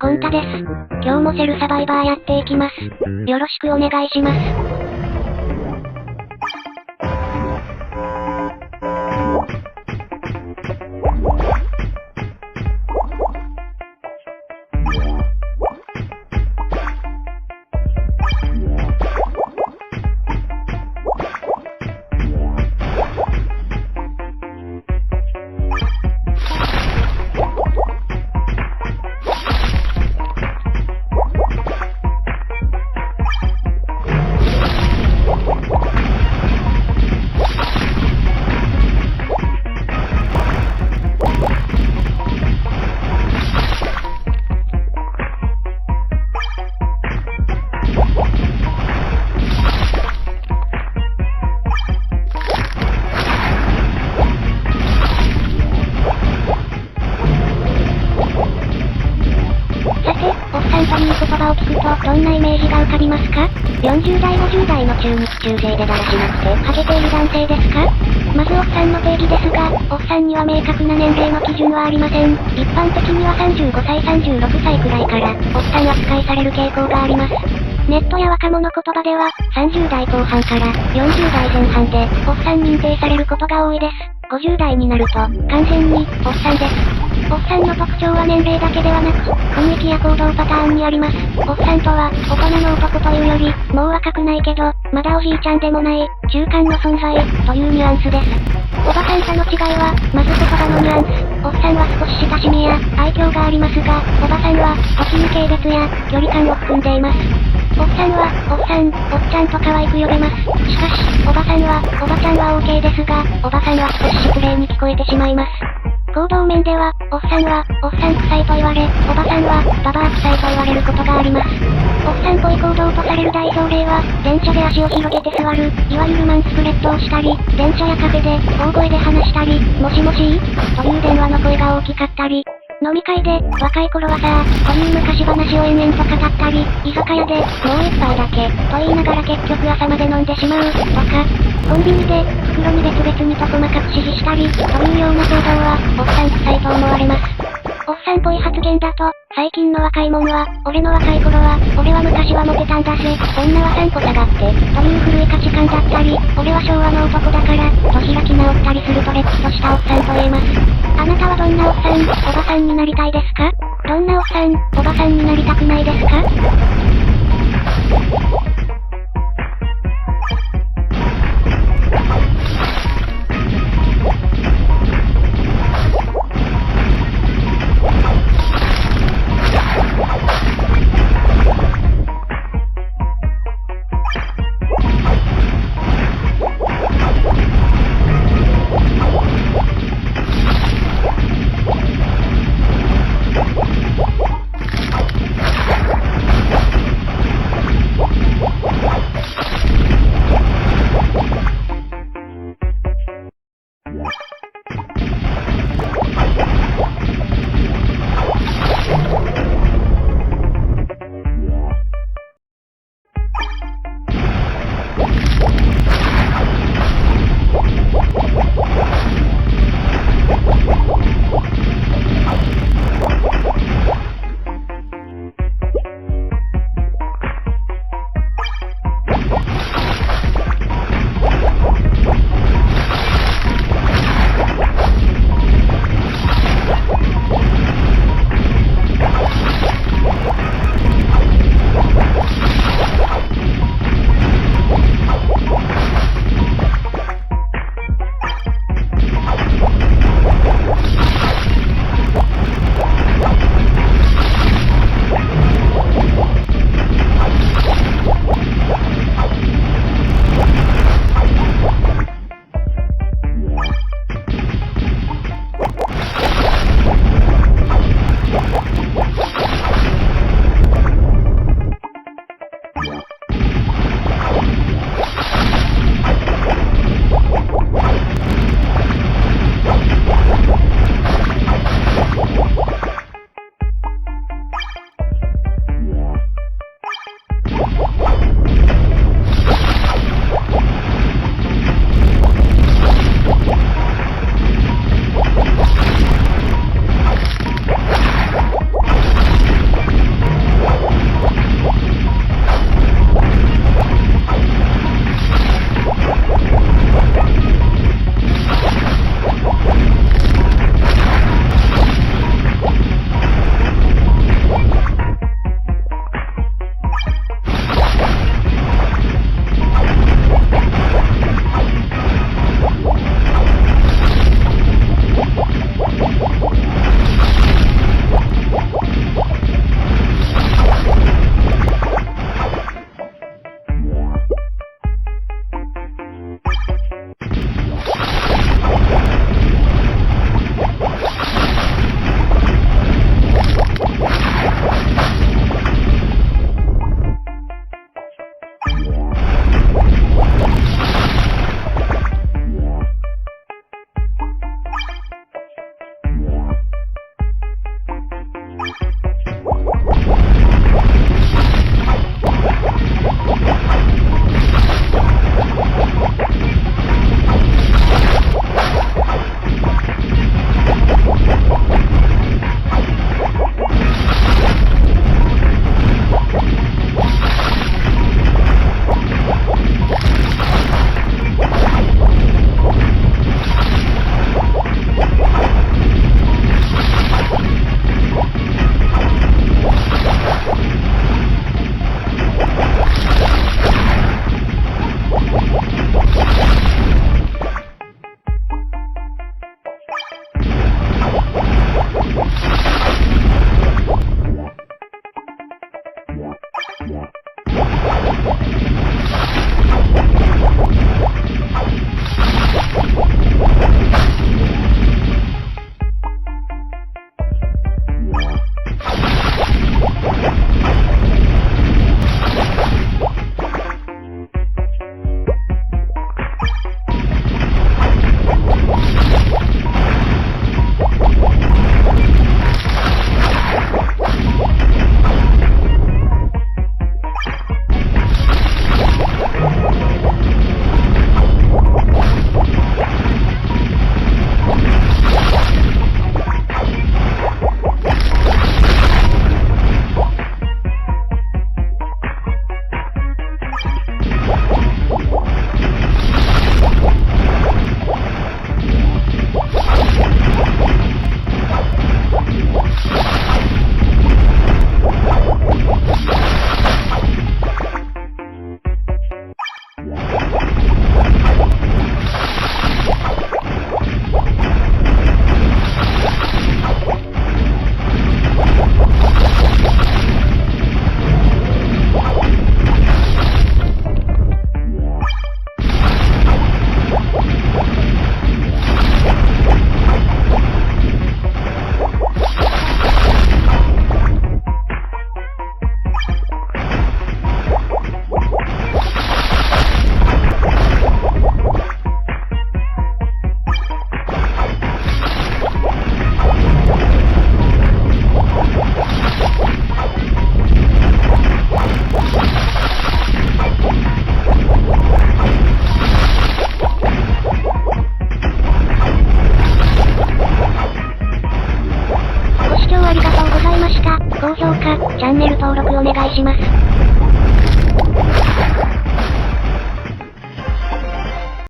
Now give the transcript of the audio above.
ゴンタです。今日もセルサバイバーやっていきます。よろしくお願いします。という言葉を聞くと、どんなイメージが浮かびますか？ 40 代50代の中日中背でだらしなくて、ハゲている男性ですか？まずおっさんの定義ですが、おっさんには明確な年齢の基準はありません。一般的には35歳36歳くらいから、おっさん扱いされる傾向があります。ネットや若者言葉では、30代後半から40代前半で、おっさん認定されることが多いです。50代になると、完全に、おっさんです。おっさんの特徴は年齢だけではなく、雰囲気や行動パターンにあります。おっさんとは、大人の男というより、もう若くないけど、まだおじいちゃんでもない、中間の存在、というニュアンスです。おばさんとの違いは、まず言葉のニュアンス。おっさんは少し親しみや、愛嬌がありますが、おばさんは、時に軽蔑や、距離感を含んでいます。おっさんは、おっさん、おっちゃんと可愛く呼べます。しかし、おばさんは、おばちゃんは OK ですが、おばさんは少し失礼に聞こえてしまいます。行動面では、おっさんは、おっさん臭いと言われ、おばさんは、ババア臭いと言われることがあります。おっさんっぽい行動とされる代表例は、電車で足を広げて座る、いわゆるマンスプレッドをしたり、電車やカフェで、大声で話したり、もしもしという電話の声が大きかったり、飲み会で、若い頃はさという昔話を延々と語ったり、居酒屋で、もう一杯だけ、と言いながら結局朝まで飲んでしまう、とか、コンビニで、袋に別々にと細かく指示したり、というような行動は、おっさん臭いと思われます。おっさんっぽい発言だと、最近の若いもんは、俺の若い頃は、俺は昔はモテたんだぜ、女は3個下がって、という古い価値観だったり、俺は昭和の男だから、と開き直ったりするとれっきとしたおっさんと言えます。あなたはどんなおっさん、おばさんになりたいですか？どんなおっさん、おばさんになりたくないですか？